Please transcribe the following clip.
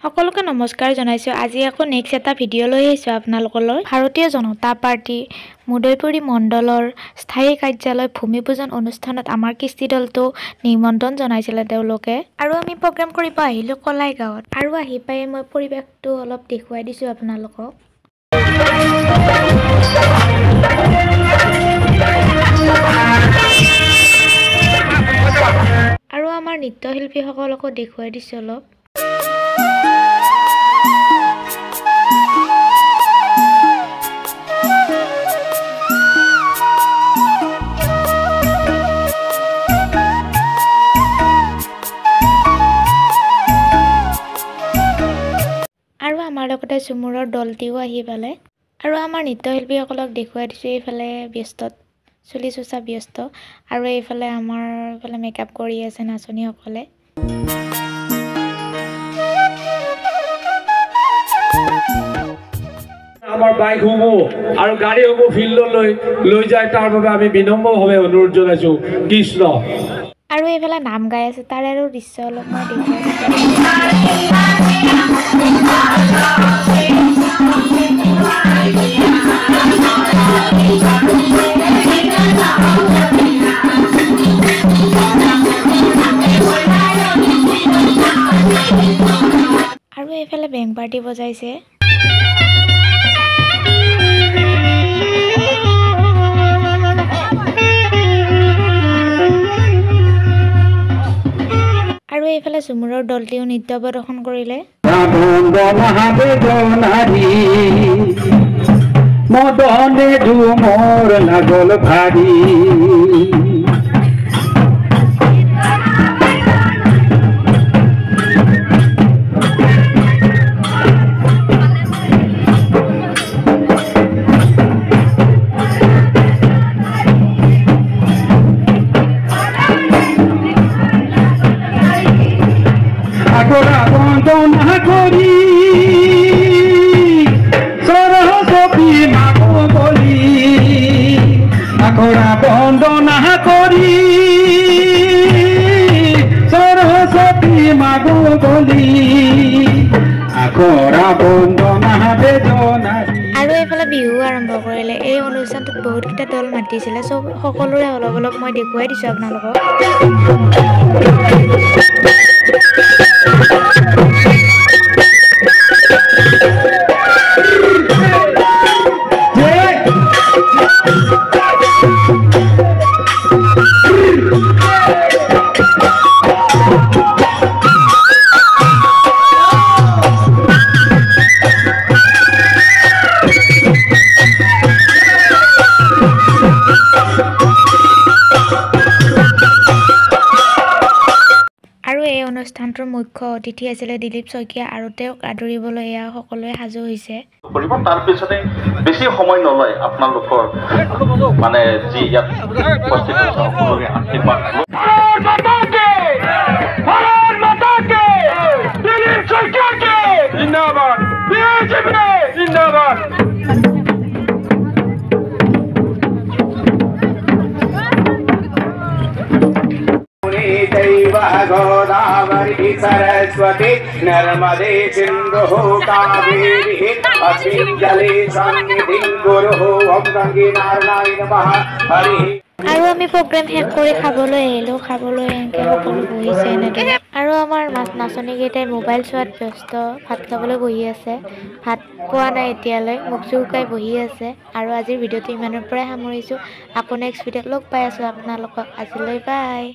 সকলোকে নমস্কাৰ জনাইছো। আজি আকৌ নেক্সট এটা ভিডিঅ' লৈ আহিছো আপোনালোকলৈ। ভাৰতীয় জনতা পাৰ্টি মুদৈপুৰী মণ্ডলৰ স্থায়ী কাৰ্যালয় ভূমি পূজন অনুষ্ঠানত আমাৰ কৃষ্টি দলটো নিমন্ত্ৰণ জনাইছিলে তেওঁলোকে। আৰু আমি প্ৰগ্ৰাম কৰিব আহিলো কলাই গাঁৱত। আৰু আহি পাই মই পৰিৱেশটো অলপ দেখুৱাই দিছো আপোনালোকক। আৰু আমাৰ নৃত্যশিল্পীসকলকো দেখুৱাই দিছো অলপ। আৰু আমাৰ লগতে ঝুমুৰৰ দলটিও আহি পালে। আৰু আমাৰ নৃত্যশিল্পীসকলক দেখুৱাই দিছোঁ এইফালে ব্যস্তত চুলি চুচা ব্যস্ত। আৰু এইফালে আমাৰ এইফালে মেকআপ কৰি আছে নাচনীসকলে। আমাৰ বাইকসমূহ আৰু গাড়ীসমূহ ফিল্ডলৈ লৈ যায় তাৰ বাবে আমি বিনম্ৰভাৱে অনুৰোধ জনাইছোঁ কৃষ্ণ। আৰু এইফালে নাম গাই আছে তাৰ আৰু দৃশ্য অলপ মই দেখুৱাই আৰু এইফালে বেং পাৰ্টি বজাইছে। আৰু এইফালে ঝুমুৰৰ দলটিও নৃত্য প্ৰদৰ্শন কৰিলে। মদনে ঝুমুৰ লাগল ভাৰী আগৰা বন্দনা কৰি সৰস্বতী মাক বলি আগৰা বন্দনা কৰি সৰস্বতী মাক বলি আগৰা বন্দনা বেদনাৰী। আৰু এইফালে বিহু আৰম্ভ কৰিলে। এই অনুষ্ঠানটোত বহুতকেইটা দল মাতিছিলে, সকলোৰে অলপ অলপ মই দেখুৱাই দিছোঁ আপোনালোকক। আৰু এই অনুষ্ঠানটোৰ মুখ্য অতিথি আছিলে দিলীপ শইকীয়া আৰু তেওঁক আদৰিবলৈ এয়া সকলোৱে সাজু হৈছে। তাৰ পিছতে বেছি সময় নলয় আপোনালোকৰ মানে যি ইয়াত উপস্থিত আছে সকলোৰে আশীৰ্বাদ জিন্দাবাদ জিন্দাবাদ। गोदावरी सरस्वती नर्मदे सिंधु कावेरी अस्मिन् जले सन्निधिं कुरु ओम गंगे नारायणाय नमः हरि। আৰু আমি প্ৰগ্ৰাম শেষ কৰি খাবলৈ আহিলোঁ। খাবলৈ এনেকৈ সকলো বহিছে এনেদৰে। আৰু আমাৰ নাচনীকেইটাই মোবাইল চোৱাত ব্যস্ত, ভাত খাবলৈ বহি আছে। ভাত খোৱা নাই এতিয়ালৈ, মুখ চুকাই বহি আছে। আৰু আজিৰ ভিডিঅ'টো ইমানৰ পৰাই সামৰিছোঁ। আকৌ নেক্সট ভিডিঅ'ত লগ পাই আছোঁ আপোনালোকক। আজিলৈ বাই।